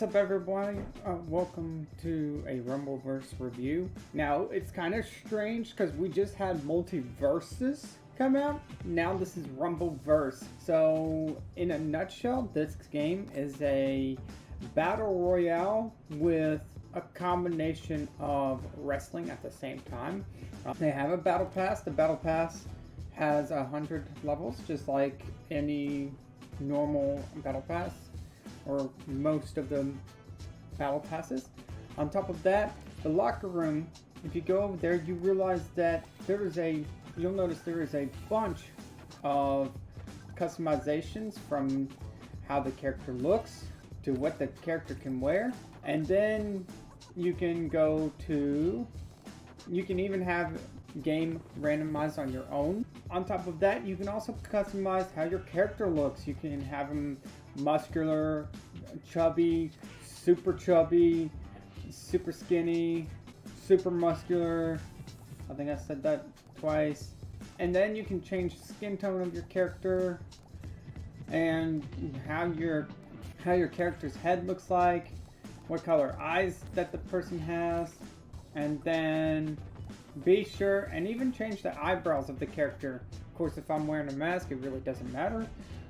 What's up, everybody? Welcome to a Rumbleverse review. Now, it's kind of strange because we just had multiverses come out. Now this is Rumbleverse. So, in a nutshell, this game is a battle royale with a combination of wrestling at the same time. They have a battle pass. The battle pass has 100 levels, just like any normal battle pass, or most of the battle passes. On top of that, the locker room, if you go over there, you realize that you'll notice there is a bunch of customizations from how the character looks to what the character can wear. And then you can even have game randomized on your own. On top of that, you can also customize how your character looks. You can have them muscular, chubby, super skinny, super muscular. I think I said that twice. And then you can change the skin tone of your character and how your character's head looks like, what color eyes that the person has, and then be sure and even change the eyebrows of the character. Of course, if I'm wearing a mask, it really doesn't matter,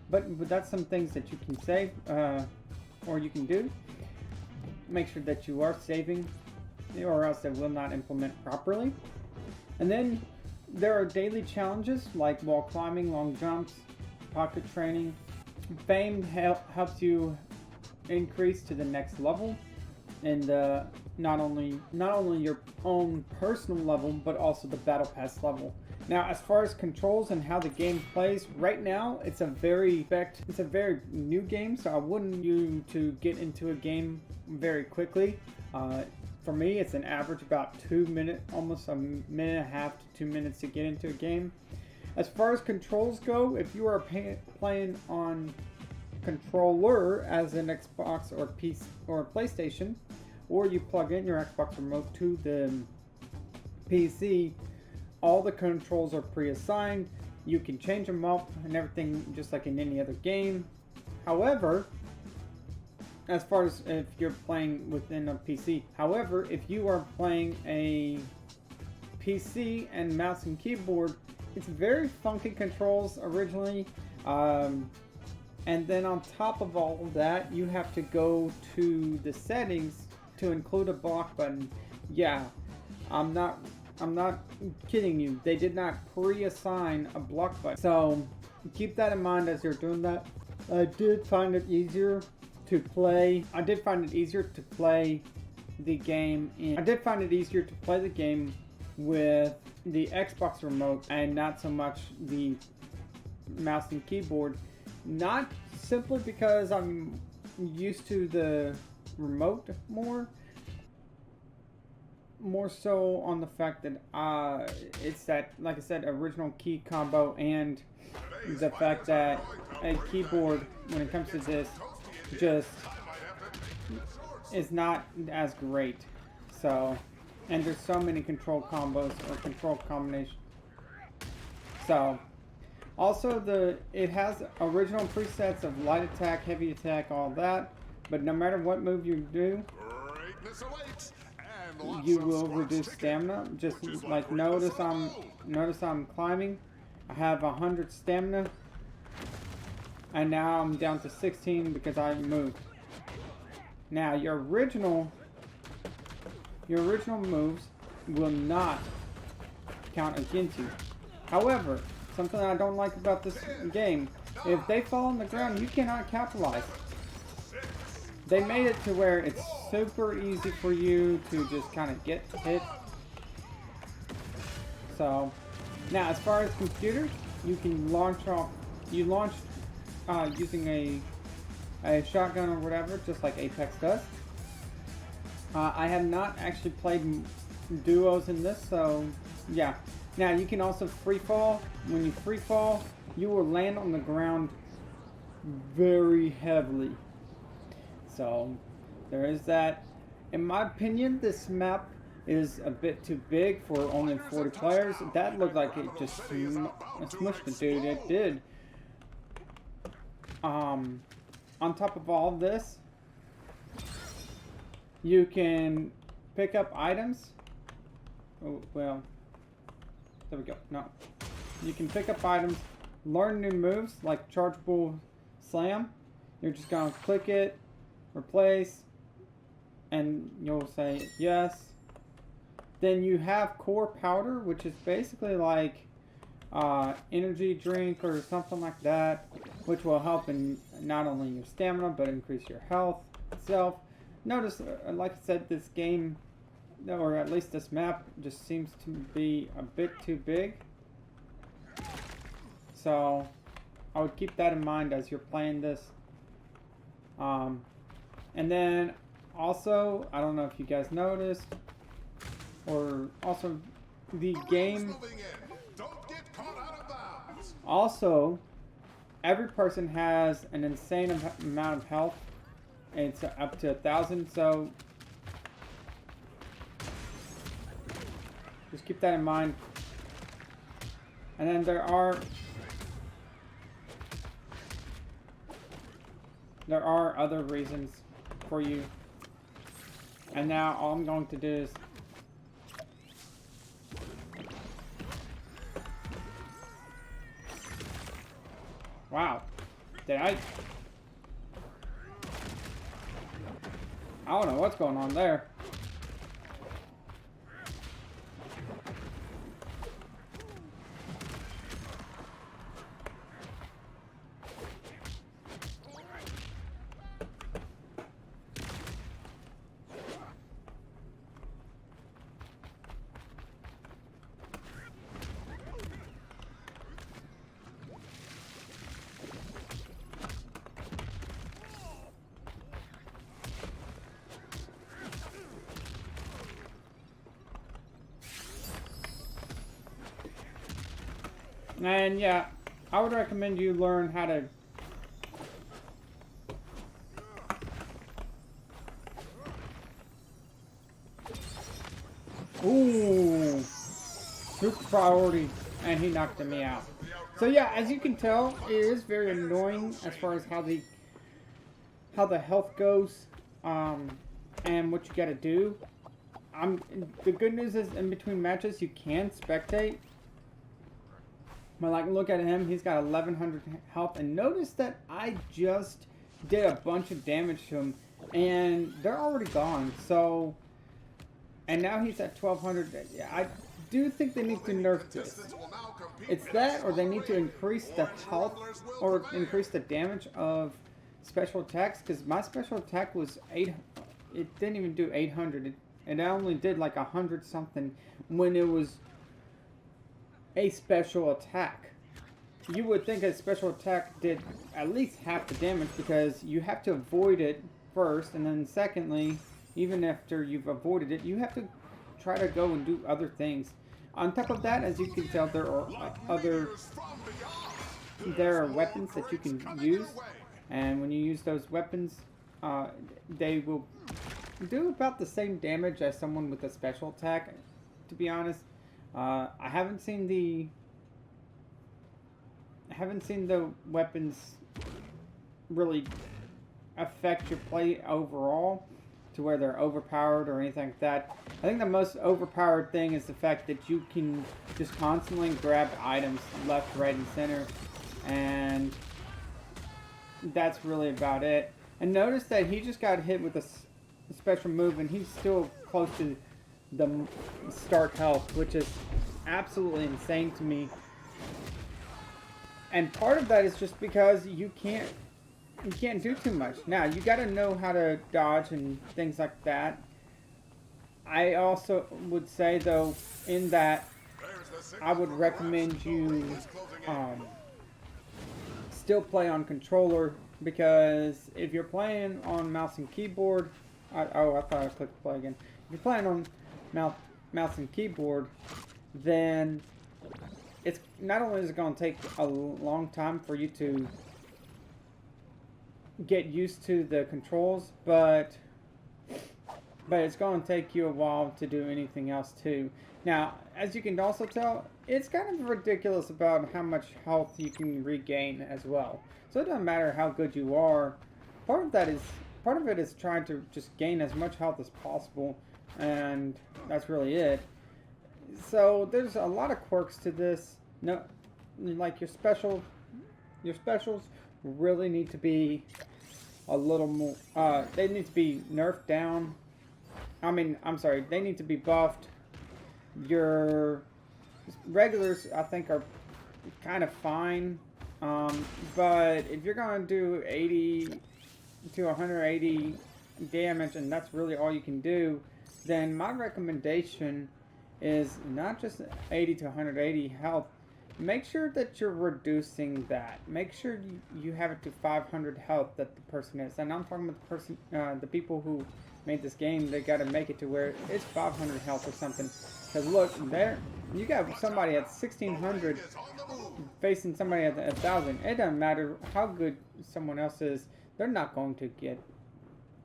but that's some things that you can save or you can do. Make sure that you are saving, or else it will not implement properly. And then there are daily challenges like wall climbing, long jumps, pocket training. Fame helps you increase to the next level, and not only your own personal level, but also the battle pass level. Now, as far as controls and how the game plays, right now it's a very new game, so I wouldn't you to get into a game very quickly. For me, it's an average about 2 minutes, almost a minute and a half to 2 minutes to get into a game. As far as controls go, if you are playing on controller as an Xbox or PC or PlayStation, or you plug in your Xbox remote to the PC, all the controls are pre-assigned. You can change them up and everything just like in any other game. However, as far as if you're playing within a PC, however, if you are playing a PC and mouse and keyboard, it's very funky controls originally. And then on top of all of that, you have to go to the settings to include a block button. Yeah, I'm not kidding you. They did not pre-assign a block button. So keep that in mind as you're doing that. I did find it easier to play the game with the Xbox remote and not so much the mouse and keyboard. Not simply because I'm used to the remote more so on the fact that it's that, like I said, original key combo, and the fact that a keyboard, when it comes to this, just is not as great. So, and there's so many control combos or control combinations. So, also it has original presets of light attack, heavy attack, all that. But no matter what move you do, you will reduce stamina. Just like notice I'm climbing. I have 100 stamina, and now I'm down to 16 because I moved. Now your original moves will not count against you. However, something I don't like about this game, if they fall on the ground, you cannot capitalize. They made it to where it's super easy for you to just kind of get hit. So, now as far as computers, you can launch using a shotgun or whatever, just like Apex does. I have not actually played duos in this, so yeah. Now you can also free fall. When you free fall, you will land on the ground very heavily. So there is that. In my opinion, this map is a bit too big for only 40 players. That looked like it just smushed the dude. It did. On top of all this, You can pick up items. Oh, well, there we go. No. You can pick up items, learn new moves like chargeable slam. You're just going to click it, replace, and you'll say yes. Then you have core powder, which is basically like energy drink or something like that, which will help in not only your stamina but increase your health itself. Notice, like I said, this game, or at least this map, just seems to be a bit too big. So I would keep that in mind as you're playing this. And then also, I don't know if you guys noticed, or also the game. Also, every person has an insane amount of health. It's up to 1,000, so just keep that in mind. And then there are other reasons for you. And now all I'm going to do is wow. Did I don't know what's going on there. And yeah, I would recommend you learn how to ooh, super priority, and he knocked me out. So yeah, as you can tell, it is very annoying as far as how the health goes, and what you gotta do. The good news is in between matches you can spectate. But like, look at him, he's got 1,100 health, and notice that I just did a bunch of damage to him, and they're already gone. So, and now he's at 1,200. I do think they need to nerf this. It's that, or they need to increase the health or increase the damage of special attacks, because my special attack was 8. It didn't even do 800. It only did like 100 something when it was a special attack. You would think a special attack did at least half the damage, because you have to avoid it first, and then secondly, even after you've avoided it, you have to try to go and do other things. On top of that, as you can tell, there are weapons that you can use, and when you use those weapons, they will do about the same damage as someone with a special attack, to be honest. I haven't seen the weapons really affect your play overall to where they're overpowered or anything like that. I think the most overpowered thing is the fact that you can just constantly grab items left, right, and center, and that's really about it. And notice that he just got hit with a special move, and he's still close to the start health, which is absolutely insane to me. And part of that is just because you can't do too much. Now, you got to know how to dodge and things like that. I also would say, though, in that I would recommend you still play on controller, because if you're playing on mouse and keyboard, I thought I clicked play again. If you're playing on mouse and keyboard, then it's not only is it going to take a long time for you to get used to the controls, but it's going to take you a while to do anything else too. Now, as you can also tell, it's kind of ridiculous about how much health you can regain as well. So it doesn't matter how good you are. Part of that is part of it is trying to just gain as much health as possible, and that's really it. So there's a lot of quirks to this. No, like your specials really need to be a little more. They need to be nerfed down. I'm sorry, they need to be buffed. Your regulars, I think, are kind of fine. But if you're going to do 80 to 180 damage and that's really all you can do, then my recommendation is not just 80 to 180 health. Make sure that you're reducing that. Make sure you have it to 500 health that the person is. And I'm talking about the people who made this game. They got to make it to where it's 500 health or something. Because look, there you got somebody at 1600 facing somebody at 1000. It doesn't matter how good someone else is. They're not going to get.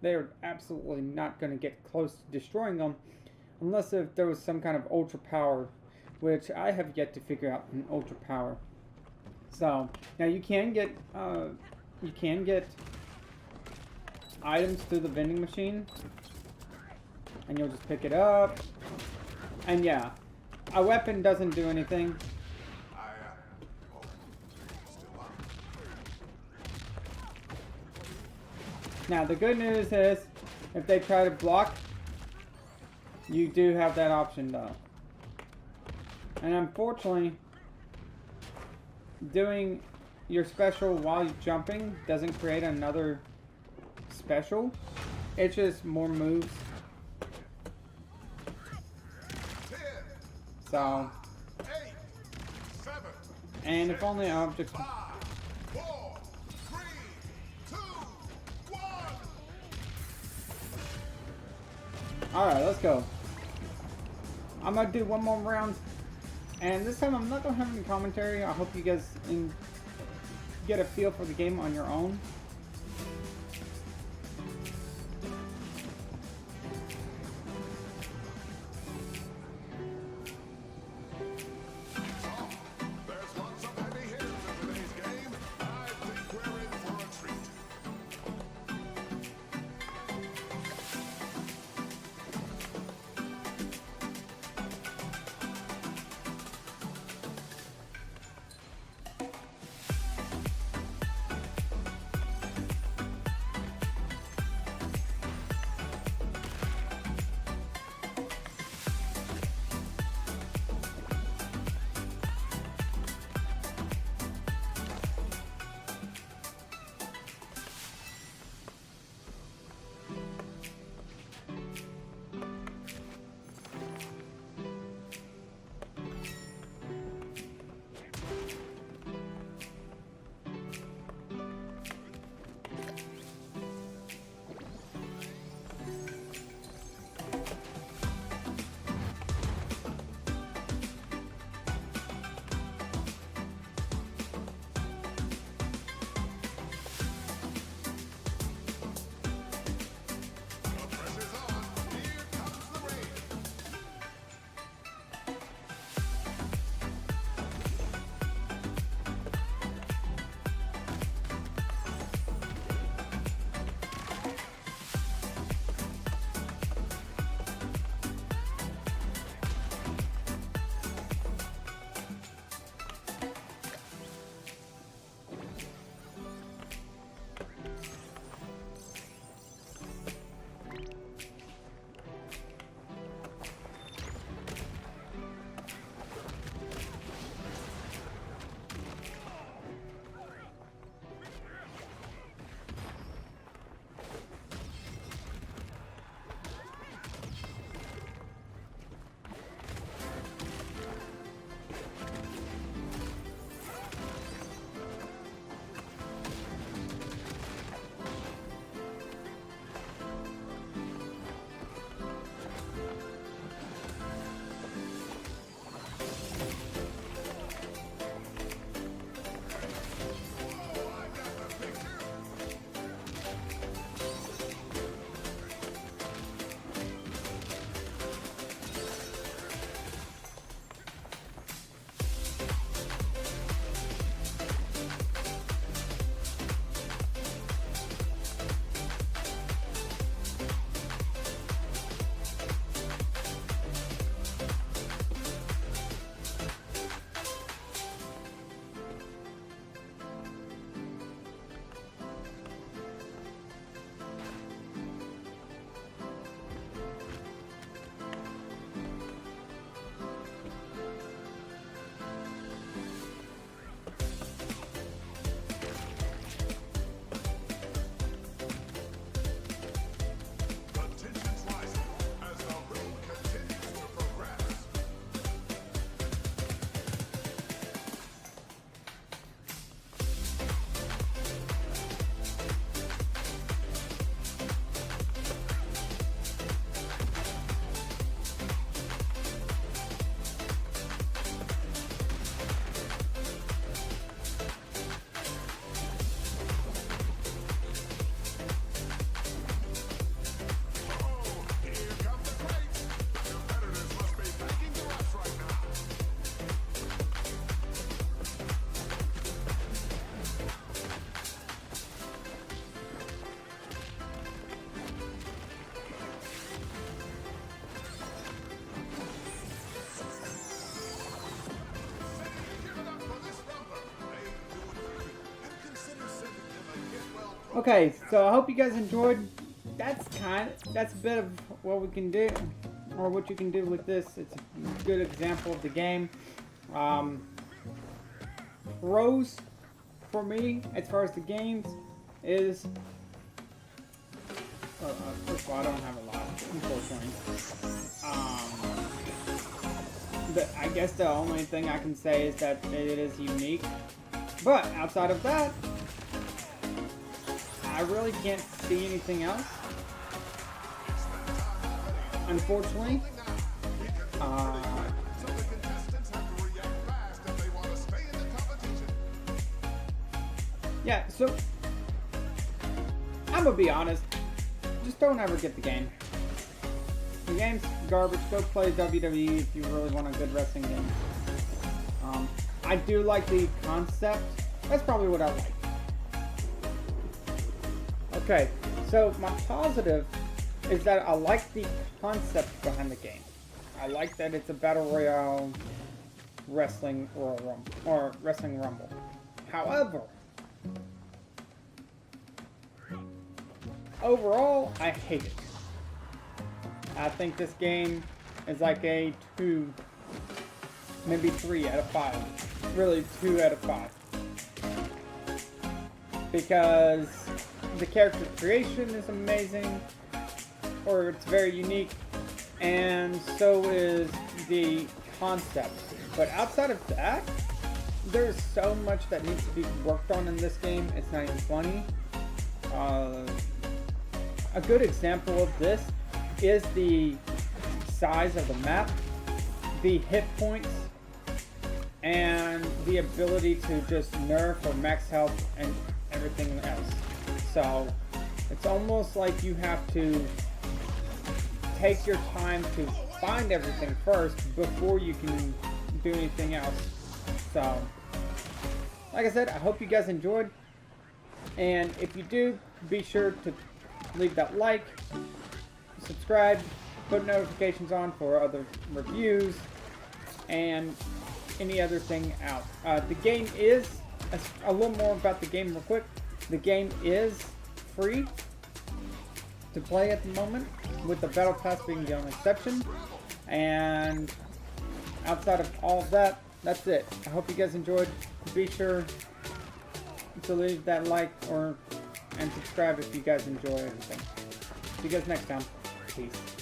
They're absolutely not going to get close to destroying them, unless if there was some kind of ultra power, which I have yet to figure out an ultra power. So now you can get items through the vending machine, and you'll just pick it up. And yeah, a weapon doesn't do anything. Now the good news is, if they try to block, you do have that option though. And unfortunately, doing your special while you're jumping doesn't create another special. It's just more moves. So, and if only objects. Alright, let's go. I'm gonna do one more round. And this time I'm not gonna have any commentary. I hope you guys get a feel for the game on your own. Okay, so I hope you guys enjoyed. That's a bit of what we can do, or what you can do with this. It's a good example of the game. Pros for me, as far as the games, is first of all, I don't have a lot, unfortunately. I guess the only thing I can say is that it is unique. But outside of that, I really can't see anything else. Unfortunately. Yeah, so I'm gonna be honest. Just don't ever get the game. The game's garbage. Go play WWE if you really want a good wrestling game. I do like the concept. That's probably what I like. Okay, so my positive is that I like the concept behind the game. I like that it's a battle royale wrestling or wrestling rumble. However, overall, I hate it. I think this game is like a 2, maybe 3 out of 5. Really, 2 out of 5. Because the character creation is amazing, or it's very unique, and so is the concept. But outside of that, there's so much that needs to be worked on in this game. It's not even funny. A good example of this is the size of the map, the hit points, and the ability to just nerf or max health and everything else. So it's almost like you have to take your time to find everything first before you can do anything else. So, like I said, I hope you guys enjoyed. And if you do, be sure to leave that like, subscribe, put notifications on for other reviews, and any other thing out. The game is, a little more about the game real quick. The game is free to play at the moment, with the Battle Pass being the only exception. And outside of all of that, that's it. I hope you guys enjoyed. Be sure to leave that like and subscribe if you guys enjoy everything. See you guys next time. Peace.